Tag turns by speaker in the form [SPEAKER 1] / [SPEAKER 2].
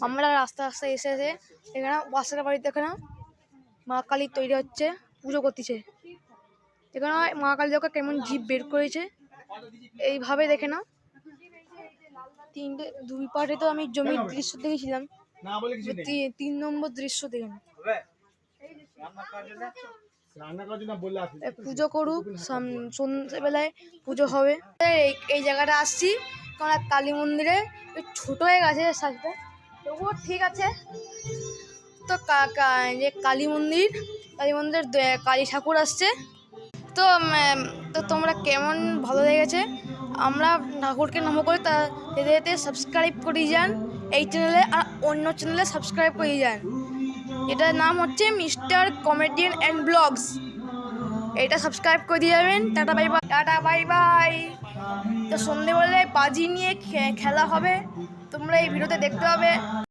[SPEAKER 1] আমরা রাস্তা রাস্তায় এসে এখানে বাসার বাড়িতে এখানে মা কালী তৈরি হচ্ছে, পুজো করতেছে। এখানে মা কালী দেখো কেমন জিভ বের করেছে, এইভাবে দেখে না। দুই পার্টে তো আমি জমির দৃশ্য দেখেছিলাম, 3 নম্বর দৃশ্য দেখে না। পুজো করুক, সন্ধ্যেবেলায় পুজো হবে। এই জায়গাটা আসছি কারণ কালী মন্দিরে ছোট হয়ে গেছে সাজটা, তবুও ঠিক আছে। তো যে কালী মন্দির কালী ঠাকুর আসছে। তো তোমরা কেমন ভালো লেগেছে? আমরা ঠাকুরকে নমো করে তা এতে সাবস্ক্রাইব করে যান এই চ্যানেলে, আর অন্য চ্যানেলে সাবস্ক্রাইব করে যান। এটার নাম হচ্ছে মিস্টার কমেডিয়ান অ্যান্ড ব্লগস। এটা সাবস্ক্রাইব করে দিয়ে যাবেন। Tata bye bye, tata bye bye. তো সন্ধেবেলায় বাজি নিয়ে খেলা হবে, তোমরা এই ভিডিওতে দেখতে হবে।